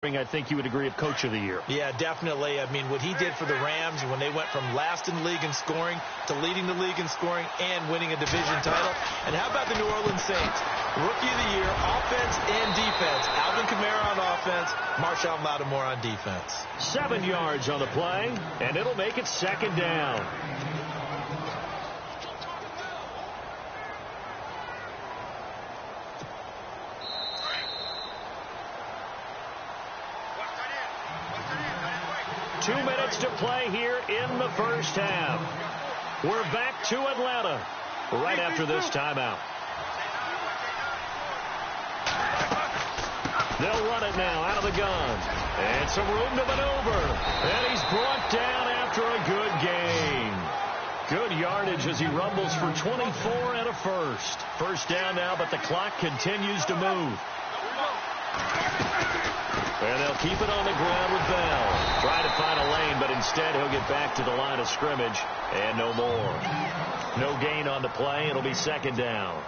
I think you would agree, of Coach of the Year. Yeah, definitely. I mean, what he did for the Rams when they went from last in the league in scoring to leading the league in scoring and winning a division title. And how about the New Orleans Saints? Rookie of the Year, offense and defense. Alvin Kamara on offense, Marshawn Lattimore on defense. 7 yards on the play, and it'll make it second down. Two minutes to play here in the first half. We're back to Atlanta right after this timeout. They'll run it now out of the gun. And some room to maneuver. And he's brought down after a good gain. Good yardage as he rumbles for 24 and a first. First down now, but the clock continues to move. And they'll keep it on the ground with Bell. Try to find a lane, but instead he'll get back to the line of scrimmage. And no more. No gain on the play. It'll be second down.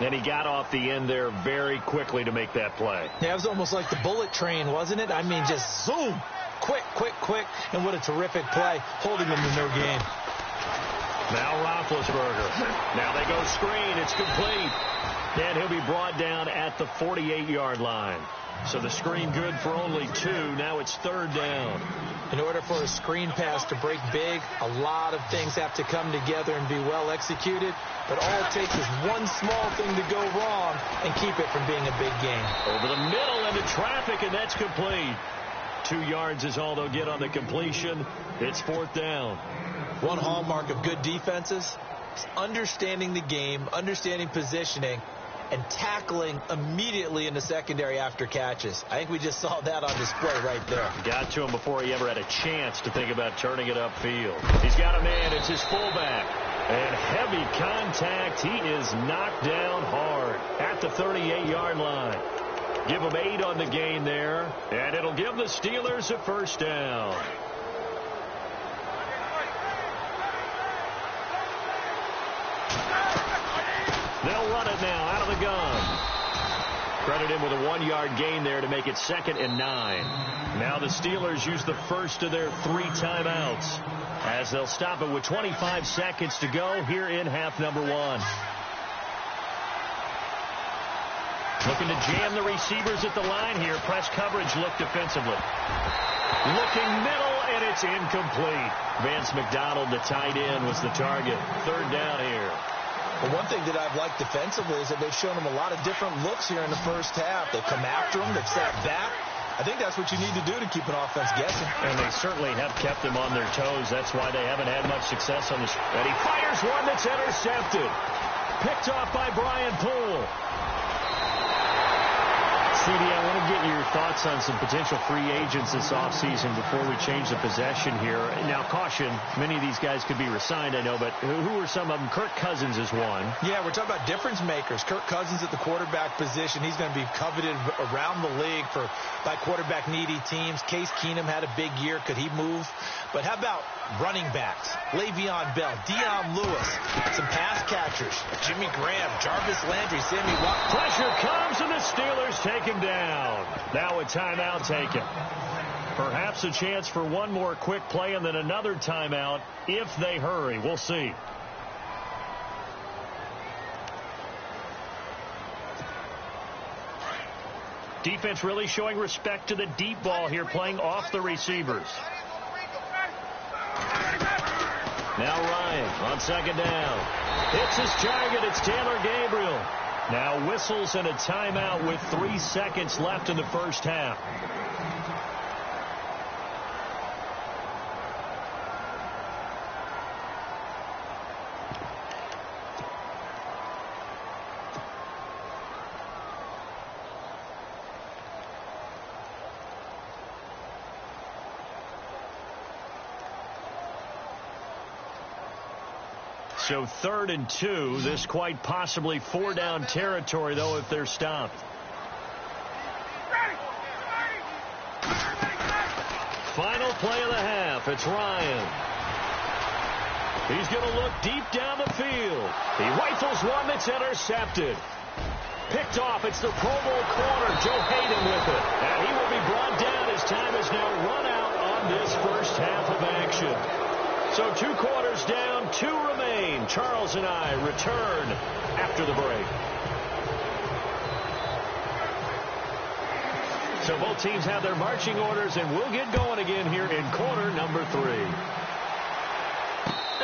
And he got off the end there very quickly to make that play. Yeah, it was almost like the bullet train, wasn't it? I mean, just zoom. Quick, quick, quick. And what a terrific play, holding him to no gain. Now Roethlisberger. Now they go screen. It's complete. And he'll be brought down at the 48-yard line. So the screen good for only 2. Now it's third down. In order for a screen pass to break big, a lot of things have to come together and be well executed. But all it takes is one small thing to go wrong and keep it from being a big gain. Over the middle into traffic, and that's complete. 2 yards is all they'll get on the completion. It's fourth down. One hallmark of good defenses is understanding the game, understanding positioning, and tackling immediately in the secondary after catches. I think we just saw that on display right there. Got to him before he ever had a chance to think about turning it upfield. He's got a man. It's his fullback. And heavy contact. He is knocked down hard at the 38-yard line. Give him 8 on the gain there. And it'll give the Steelers a first down. They'll run it now out of the gun. Credit him with a 1-yard gain there to make it 2nd and 9. Now the Steelers use the first of their 3 timeouts as they'll stop it with 25 seconds to go here in half number 1. Looking to jam the receivers at the line here. Press coverage look defensively. Looking middle, and it's incomplete. Vance McDonald, the tight end, was the target. Third down here. Well, one thing that I've liked defensively is that they've shown him a lot of different looks here in the first half. They've come after him. They've sat back. I think that's what you need to do to keep an offense guessing. And they certainly have kept them on their toes. That's why they haven't had much success on this. And he fires one that's intercepted. Picked off by Brian Poole. CD, I want to get your thoughts on some potential free agents this offseason before we change the possession here. Now, caution, many of these guys could be re-signed, I know, but who are some of them? Kirk Cousins is one. Yeah, we're talking about difference makers. Kirk Cousins at the quarterback position. He's going to be coveted around the league by quarterback-needy teams. Case Keenum had a big year. Could he move? But how about running backs? Le'Veon Bell, Dion Lewis, some pass catchers. Jimmy Graham, Jarvis Landry, Sammy Watkins. Pressure comes, and the Steelers take him down. Now a timeout taken. Perhaps a chance for one more quick play and then another timeout if they hurry. We'll see. Defense really showing respect to the deep ball here, playing off the receivers. Now Ryan on second down. Hits his target. It's Taylor Gabriel. Now whistles and a timeout with 3 seconds left in the first half. So 3rd and 2. This quite possibly 4-down territory, though, if they're stopped. Final play of the half. It's Ryan. He's going to look deep down the field. He rifles one that's intercepted. Picked off. It's the Pro Bowl corner. Joe Hayden with it. And he will be brought down. His time is now run out on this first half of action. So 2 quarters down, 2 remain. Charles and I return after the break. So both teams have their marching orders, and we'll get going again here in quarter number 3.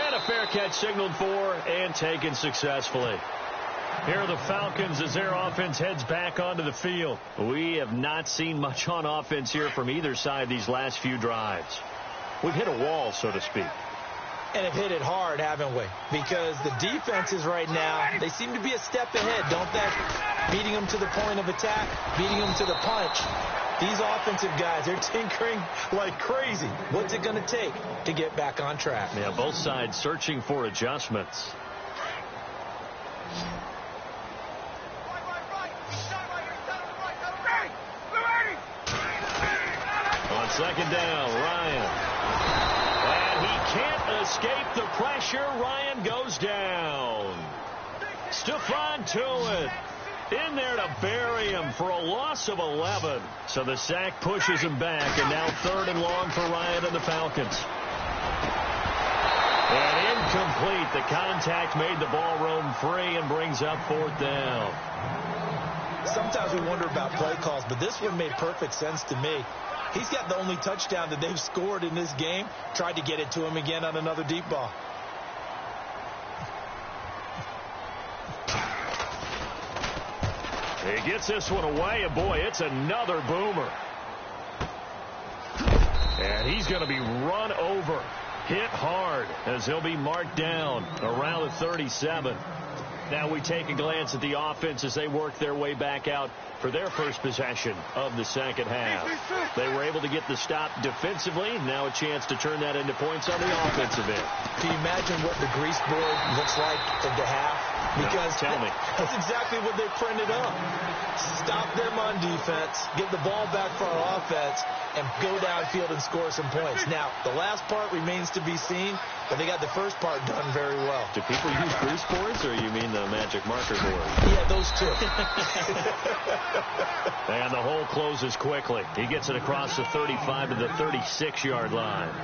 And a fair catch signaled for and taken successfully. Here are the Falcons as their offense heads back onto the field. We have not seen much on offense here from either side these last few drives. We've hit a wall, so to speak. And have hit it hard, haven't we? Because the defenses right now, they seem to be a step ahead, don't they? Beating them to the point of attack, beating them to the punch. These offensive guys, they're tinkering like crazy. What's it going to take to get back on track? Yeah, both sides searching for adjustments. On second down, Ryan. And he can't escape the pressure. Ryan goes down. Stephon Tuitt in there to bury him for a loss of 11. So the sack pushes him back, and now 3rd and long for Ryan and the Falcons. And incomplete. The contact made the ball roam free and brings up 4th down. Sometimes we wonder about play calls, but this one made perfect sense to me. He's got the only touchdown that they've scored in this game. Tried to get it to him again on another deep ball. He gets this one away, and boy, it's another boomer. And he's going to be run over, hit hard, as he'll be marked down around the 37. Now we take a glance at the offense as they work their way back out for their first possession of the second half. They were able to get the stop defensively. Now a chance to turn that into points on the offensive end. Can you imagine what the grease board looks like at the half? Because no, tell me. That's exactly what they printed up. Stop them on defense, get the ball back for our offense, and go downfield and score some points. Now, the last part remains to be seen, but they got the first part done very well. Do people use grease boards, or you mean the magic marker board? Yeah, those two. And the hole closes quickly. He gets it across the 35 to the 36-yard line.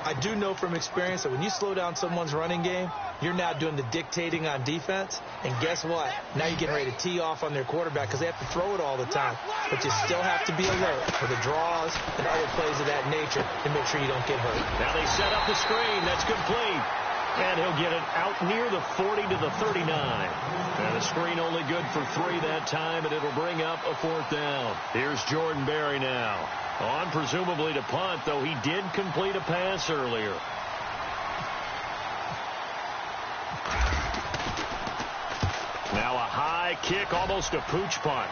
I do know from experience that when you slow down someone's running game, you're now doing the dictating on defense. And guess what? Now you're getting ready to tee off on their quarterback because they have to throw it all the time. But you still have to be alert for the draws and other plays of that nature to make sure you don't get hurt. Now they set up the screen. That's complete. And he'll get it out near the 40 to the 39. And a screen only good for 3 that time, and it'll bring up a 4th down. Here's Jordan Berry now. On presumably to punt, though he did complete a pass earlier. Now a high kick, almost a pooch punt.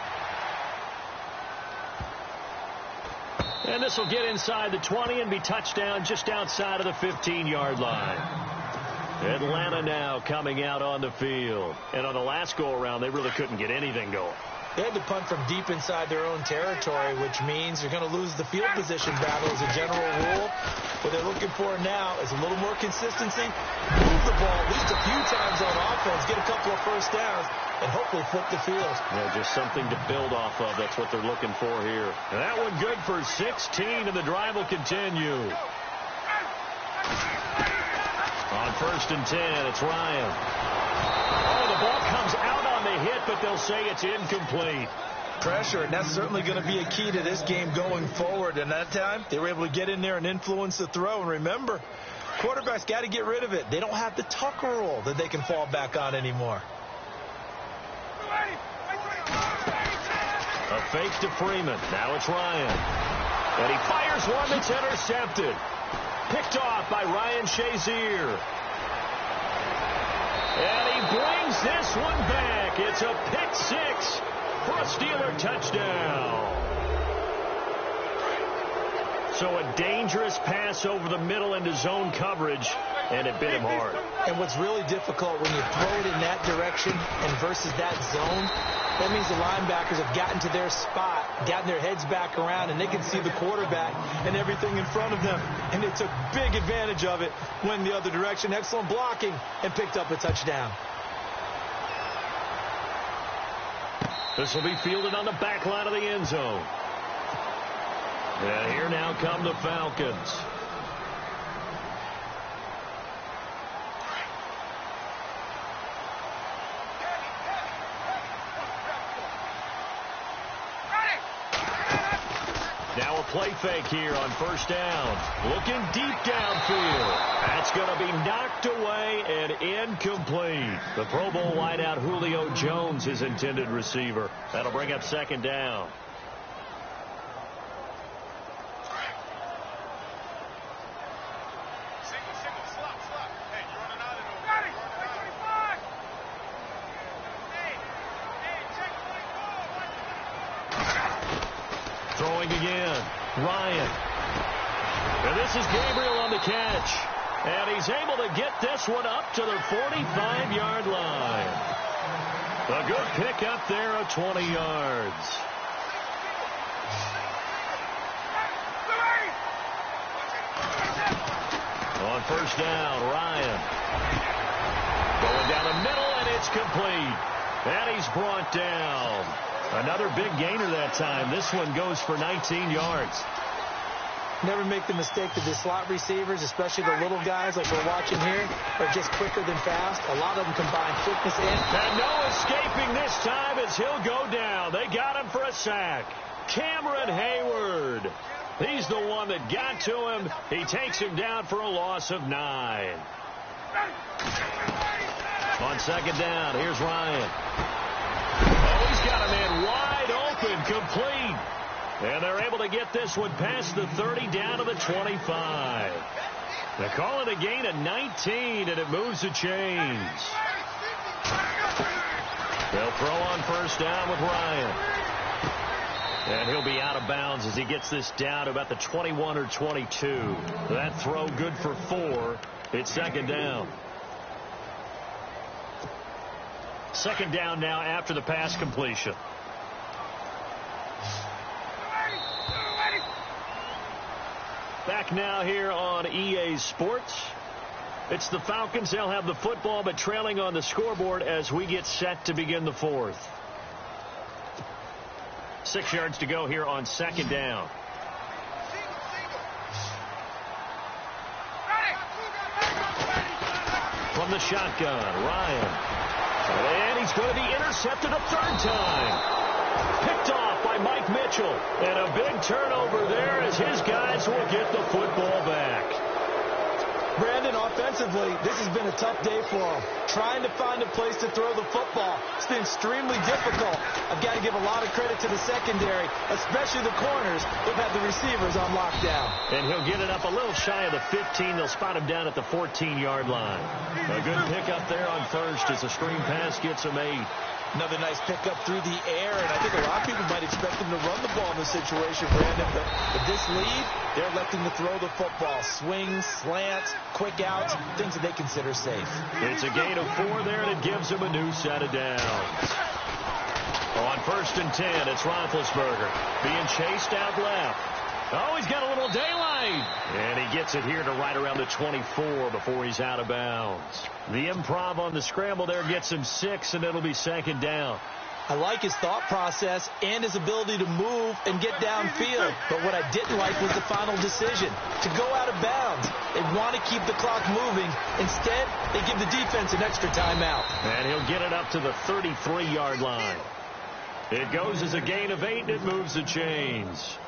And this will get inside the 20 and be touchdown just outside of the 15-yard line. Atlanta now coming out on the field. And on the last go-around, they really couldn't get anything going. They had to punt from deep inside their own territory, which means you're going to lose the field position battle as a general rule. What they're looking for now is a little more consistency, move the ball at least a few times on offense, get a couple of first downs, and hopefully flip the field. Yeah, just something to build off of. That's what they're looking for here. And that one good for 16, and the drive will continue. On 1st and 10, it's Ryan. Oh, the ball comes out on the hit, but they'll say it's incomplete. Pressure, and that's certainly going to be a key to this game going forward. And that time, they were able to get in there and influence the throw. And remember, quarterbacks got to get rid of it. They don't have the Tucker rule that they can fall back on anymore. A fake to Freeman. Now it's Ryan. And he fires one that's intercepted. Picked off by Ryan Shazier. And he brings this one back. It's a pick 6 for a Steeler touchdown. So a dangerous pass over the middle into zone coverage, and it bit him hard. And what's really difficult when you throw it in that direction and versus that zone, that means the linebackers have gotten to their spot, gotten their heads back around, and they can see the quarterback and everything in front of them. And they took big advantage of it, went the other direction. Excellent blocking, and picked up a touchdown. This will be fielded on the back line of the end zone. And here now come the Falcons. Now a play fake here on first down. Looking deep downfield. That's going to be knocked away and incomplete. The Pro Bowl wideout Julio Jones, his intended receiver. That'll bring up second down. Throwing again. Ryan. And this is Gabriel on the catch. And he's able to get this one up to the 45-yard line. A good pickup there of 20 yards. On first down, Ryan. Going down the middle, and it's complete. And he's brought down. Another big gainer that time. This one goes for 19 yards. Never make the mistake that the slot receivers, especially the little guys like we're watching here, are just quicker than fast. A lot of them combine quickness and no escaping this time as he'll go down. They got him for a sack. Cameron Hayward. He's the one that got to him. He takes him down for a loss of 9. On second down, here's Ryan. Oh, he's got a man wide open, complete. And they're able to get this one past the 30 down to the 25. They call it a gain of 19, and it moves the chains. They'll throw on first down with Ryan. And he'll be out of bounds as he gets this down to about the 21 or 22. That throw good for 4. It's second down. Second down now after the pass completion. Back now here on EA Sports. It's the Falcons. They'll have the football, but trailing on the scoreboard as we get set to begin the fourth. 6 yards to go here on second down. From the shotgun, Ryan. And he's going to be intercepted a third time. Picked off by Mike Mitchell. And a big turnover there as his guys will get the football back. Brandon, offensively, this has been a tough day for him. Trying to find a place to throw the football. It's been extremely difficult. I've got to give a lot of credit to the secondary, especially the corners who've had the receivers on lockdown. And he'll get it up a little shy of the 15. They'll spot him down at the 14-yard line. A good pickup there on first as a screen pass gets him 8. Another nice pickup through the air, and I think a lot of people might expect them to run the ball in this situation, Brandon, but with this lead, they're electing to throw the football. Swings, slants, quick outs, things that they consider safe. It's a gain of 4 there, and it gives them a new set of downs. On first and 10, it's Roethlisberger being chased out left. Oh, he's got a little daylight. And he gets it here to right around the 24 before he's out of bounds. The improv on the scramble there gets him 6, and it'll be second down. I like his thought process and his ability to move and get downfield. But what I didn't like was the final decision, to go out of bounds. They want to keep the clock moving. Instead, they give the defense an extra timeout. And he'll get it up to the 33-yard line. It goes as a gain of 8, and it moves the chains.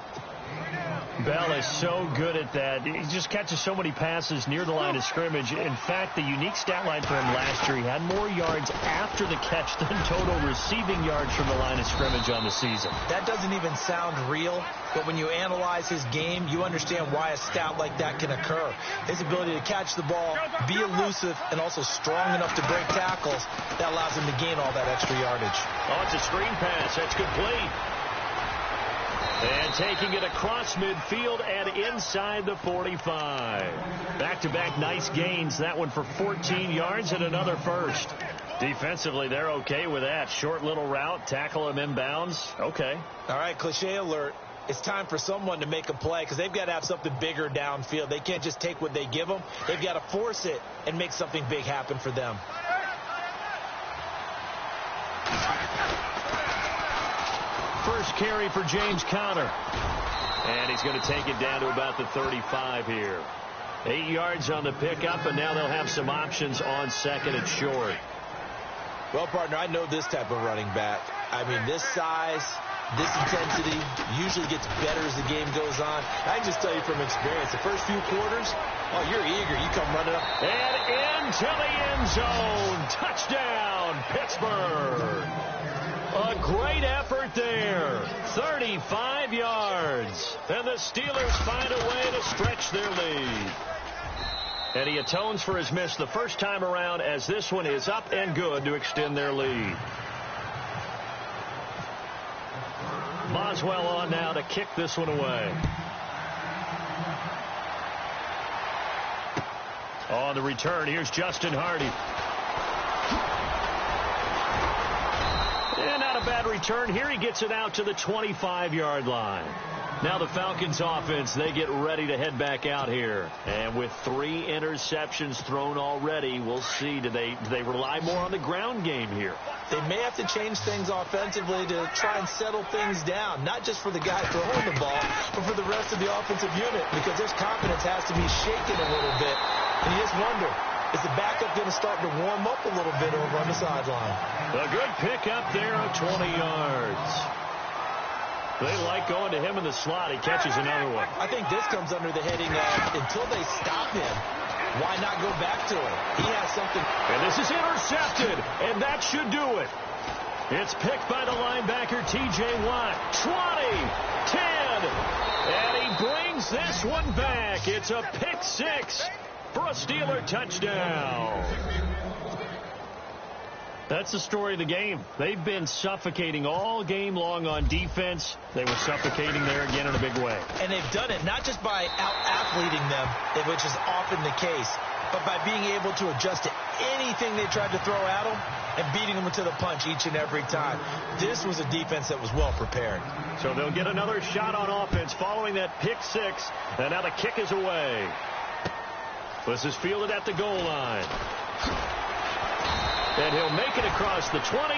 Bell is so good at that. He just catches so many passes near the line of scrimmage. In fact, the unique stat line for him last year, he had more yards after the catch than total receiving yards from the line of scrimmage on the season. That doesn't even sound real, but when you analyze his game, you understand why a stat like that can occur. His ability to catch the ball, be elusive, and also strong enough to break tackles, that allows him to gain all that extra yardage. Oh, it's a screen pass. That's complete. And taking it across midfield and inside the 45. Back-to-back nice gains. That one for 14 yards and another first. Defensively, they're okay with that. Short little route, tackle him inbounds. Okay. All right, cliche alert. It's time for someone to make a play because they've got to have something bigger downfield. They can't just take what they give them. They've got to force it and make something big happen for them. first carry for James Conner. And he's going to take it down to about the 35 here. 8 yards on the pickup, and now they'll have some options on second and short. Well, partner, I know this type of running back. I mean, this size, this intensity usually gets better as the game goes on. I can just tell you from experience, the first few quarters, oh, you're eager. You come running up. And into the end zone. Touchdown, Pittsburgh. A great effort there. 35 yards. And the Steelers find a way to stretch their lead. And he atones for his miss the first time around, as this one is up and good to extend their lead. Boswell on now to kick this one away. On the return, here's Justin Hardy. And not a bad return. Here he gets it out to the 25-yard line. Now the Falcons offense, they get ready to head back out here. And with 3 interceptions thrown already, we'll see. Do they rely more on the ground game here? They may have to change things offensively to try and settle things down, not just for the guy throwing the ball, but for the rest of the offensive unit, because their confidence has to be shaken a little bit. And you just wonder, is the backup going to start to warm up a little bit over on the sideline? A good pick up there of 20 yards. They like going to him in the slot. He catches another one. I think this comes under the heading of, until they stop him, why not go back to him? He has something. And this is intercepted, and that should do it. It's picked by the linebacker, T.J. Watt. 20, 10, and he brings this one back. It's a pick 6 for a Steeler touchdown. That's the story of the game. They've been suffocating all game long on defense. They were suffocating there again in a big way. And they've done it not just by out-athleting them, which is often the case, but by being able to adjust to anything they tried to throw at them and beating them to the punch each and every time. This was a defense that was well prepared. So they'll get another shot on offense following that pick 6, and now the kick is away. This is fielded at the goal line. And he'll make it across the 20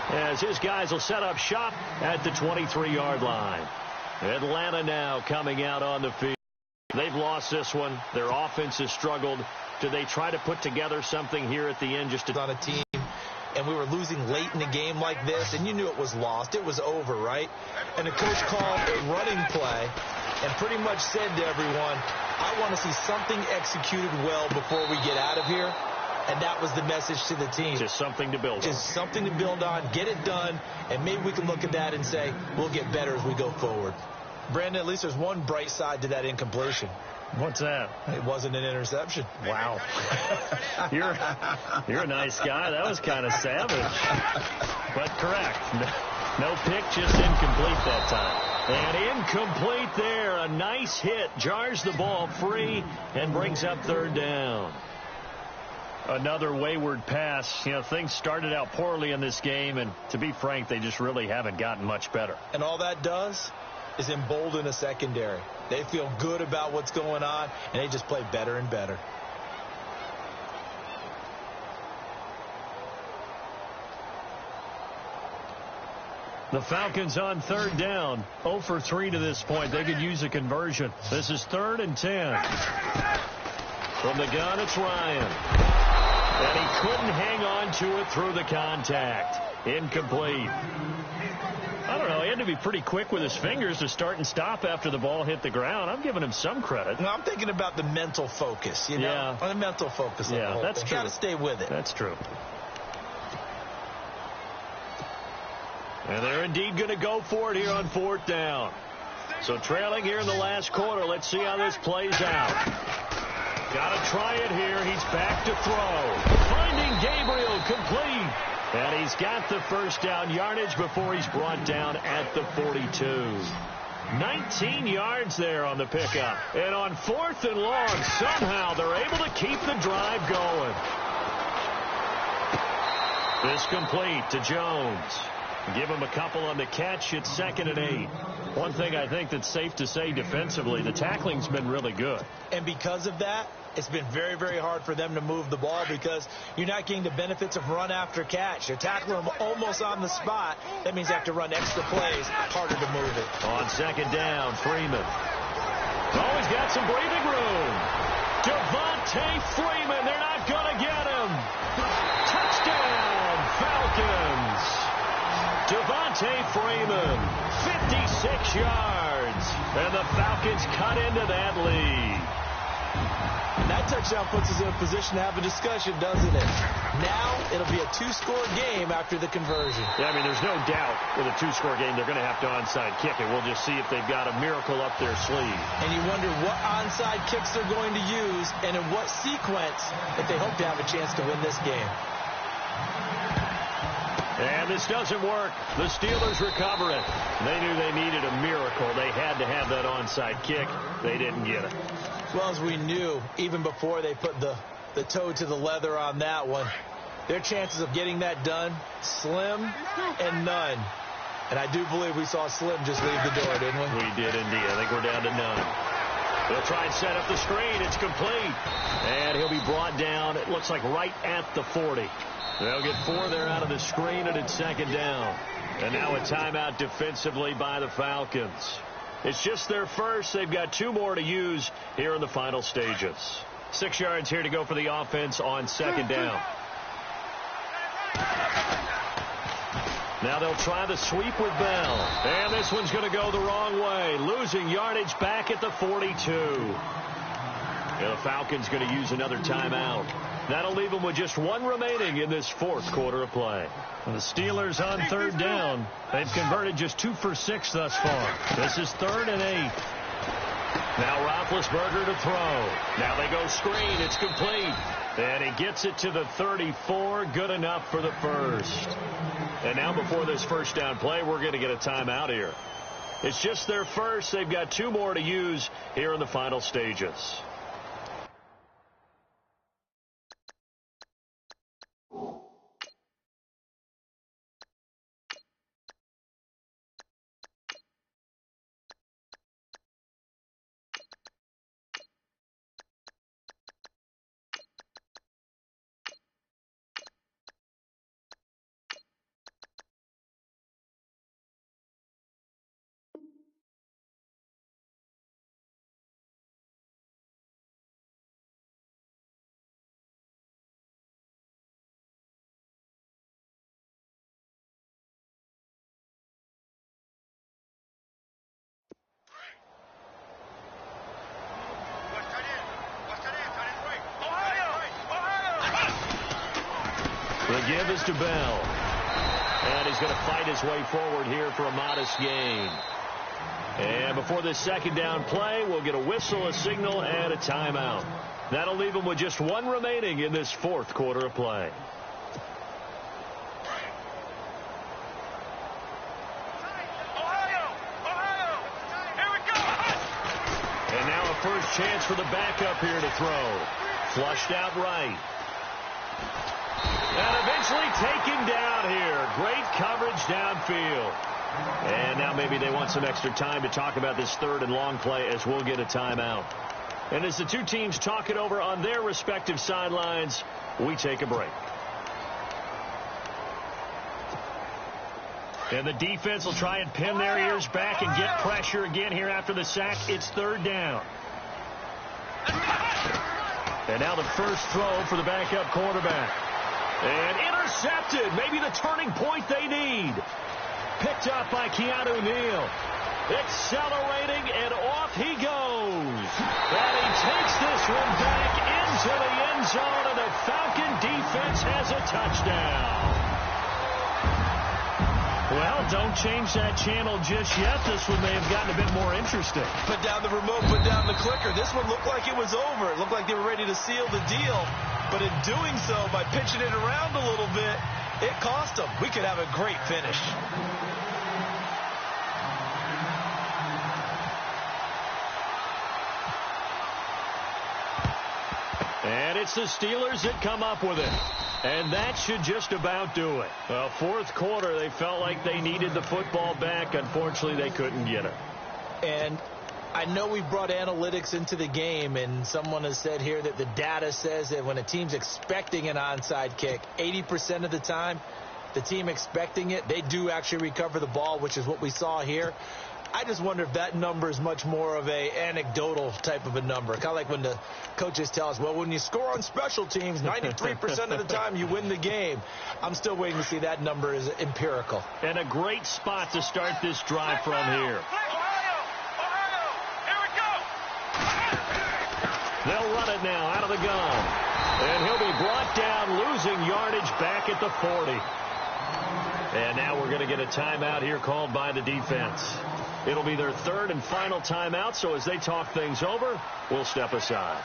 as his guys will set up shop at the 23-yard line. Atlanta now coming out on the field. They've lost this one. Their offense has struggled. Do they try to put together something here at the end just to... on a team, and we were losing late in the game like this, and you knew it was lost. It was over, right? And the coach called a running play and pretty much said to everyone, I want to see something executed well before we get out of here. And that was the message to the team. Just something to build on. Just something to build on, get it done, and maybe we can look at that and say, we'll get better as we go forward. Brandon, at least there's one bright side to that incompletion. What's that? It wasn't an interception. Wow. You're a nice guy. That was kind of savage. But correct. No pick, just incomplete that time. And incomplete there. A nice hit. Jars the ball free and brings up third down. Another wayward pass. You know, things started out poorly in this game, and to be frank, they just really haven't gotten much better. And all that does is embolden a secondary. They feel good about what's going on, and they just play better and better. The Falcons on third down. 0 for 3 to this point. They could use a conversion. This is 3rd and 10. From the gun, it's Ryan. And he couldn't hang on to it through the contact. Incomplete. I don't know. He had to be pretty quick with his fingers to start and stop after the ball hit the ground. I'm giving him some credit. No, I'm thinking about the mental focus, you know? Yeah. On the mental focus. Yeah, that's true. Got to stay with it. That's true. And they're indeed going to go for it here on 4th down. So trailing here in the last quarter. Let's see how this plays out. Got to try it here. He's back to throw. Finding Gabriel complete. And he's got the first down yardage before he's brought down at the 42. 19 yards there on the pickup. And on 4th and long, somehow they're able to keep the drive going. This complete to Jones. Give him a couple on the catch. It's 2nd and 8. One thing I think that's safe to say defensively, the tackling's been really good. And because of that, it's been very, very hard for them to move the ball because you're not getting the benefits of run after catch. You're tackling them almost on the spot. That means you have to run extra plays, harder to move it. On 2nd down, Freeman. Oh, he's got some breathing room. Devontae Freeman, they're not going to get him. Touchdown, Falcons. Devontae Freeman, 56 yards. And the Falcons cut into that lead. And that touchdown puts us in a position to have a discussion, doesn't it? Now it'll be a 2-score game after the conversion. Yeah, I mean, there's no doubt with a 2-score game they're going to have to onside kick it. We'll just see if they've got a miracle up their sleeve. And you wonder what onside kicks they're going to use and in what sequence if they hope to have a chance to win this game. And this doesn't work. The Steelers recover it. They knew they needed a miracle. They had to have that onside kick. They didn't get it. Well, as we knew, even before they put the toe to the leather on that one, their chances of getting that done, slim and none. And I do believe we saw Slim just leave the door, didn't we? We did indeed. I think we're down to none. They'll try and set up the screen. It's complete. And he'll be brought down, it looks like right at the 40. They'll get 4 there out of the screen, and it's 2nd down. And now a timeout defensively by the Falcons. It's just their first. They've got 2 more to use here in the final stages. 6 yards here to go for the offense on 2nd down. Now they'll try the sweep with Bell. And this one's going to go the wrong way. Losing yardage back at the 42. And the Falcons going to use another timeout. That'll leave them with just 1 remaining in this 4th quarter of play. The Steelers on 3rd down. They've converted just 2 for 6 thus far. This is 3rd and 8. Now Roethlisberger to throw. Now they go screen. It's complete. And he gets it to the 34. Good enough for the first. And now before this first down play, we're going to get a timeout here. It's just their first. They've got 2 more to use here in the final stages. The give is to Bell. And he's going to fight his way forward here for a modest gain. And before this 2nd down play, we'll get a whistle, a signal, and a timeout. That'll leave him with just 1 remaining in this 4th quarter of play. And now a first chance for the backup here to throw. Flushed out right. And eventually taken down here. Great coverage downfield. And now maybe they want some extra time to talk about this 3rd and long play as we'll get a timeout. And as the 2 teams talk it over on their respective sidelines, we take a break. And the defense will try and pin their ears back and get pressure again here after the sack. It's 3rd down. And now the first throw for the backup quarterback. And intercepted. Maybe the turning point they need. Picked up by Keanu Neal. Accelerating, and off he goes. And he takes this one back into the end zone, and the Falcon defense has a touchdown. Well, don't change that channel just yet. This one may have gotten a bit more interesting. Put down the remote, put down the clicker. This one looked like it was over. It looked like they were ready to seal the deal. But in doing so, by pitching it around a little bit, it cost them. We could have a great finish. And And it's the Steelers that come up with it. And that should just about do it. Well, fourth quarter, they felt like they needed the football back. Unfortunately, they couldn't get it. And I know we brought analytics into the game, and someone has said here that the data says that when a team's expecting an onside kick, 80% of the time, the team expecting it, they do actually recover the ball, which is what we saw here. I just wonder if that number is much more of a anecdotal type of a number. Kind of like when the coaches tell us, well, when you score on special teams, 93% of the time you win the game. I'm still waiting to see that number is empirical. And a great spot to start this drive from here. They'll run it now out of the gun. And he'll be brought down, losing yardage back at the 40. And now we're going to get a timeout here called by the defense. It'll be their third and final timeout, so as they talk things over, we'll step aside.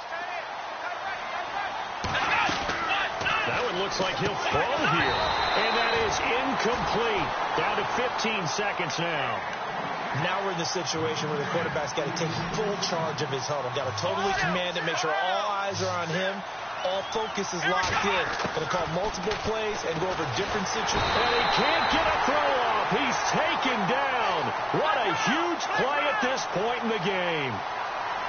That one looks like he'll throw here. And that is incomplete. Down to 15 seconds now. Now we're in the situation where the quarterback's got to take full charge of his huddle. Got to totally command it, make sure all eyes are on him. All focus is locked in. Going to call multiple plays and go over different situations. And he can't get a throw off. He's taken down. What a huge play at this point in the game.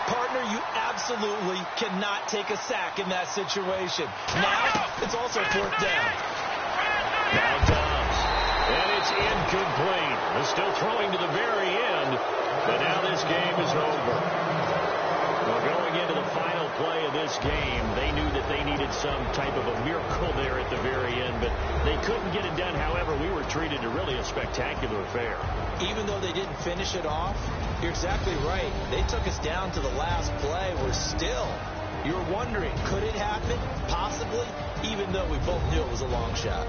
Partner, you absolutely cannot take a sack in that situation. Now, it's also fourth down. Now Dobbs. And it's incomplete. They're still throwing to the very end. But now this game is over. Well, going into the final play of this game, they knew that they needed some type of a miracle there at the very end, but they couldn't get it done. However, we were treated to really a spectacular affair. Even though they didn't finish it off, you're exactly right. They took us down to the last play. We're still, you're wondering, could it happen? Possibly, even though we both knew it was a long shot.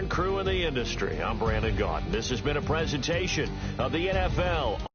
Crew in the industry. I'm Brandon Gaudin. This has been a presentation of the NFL.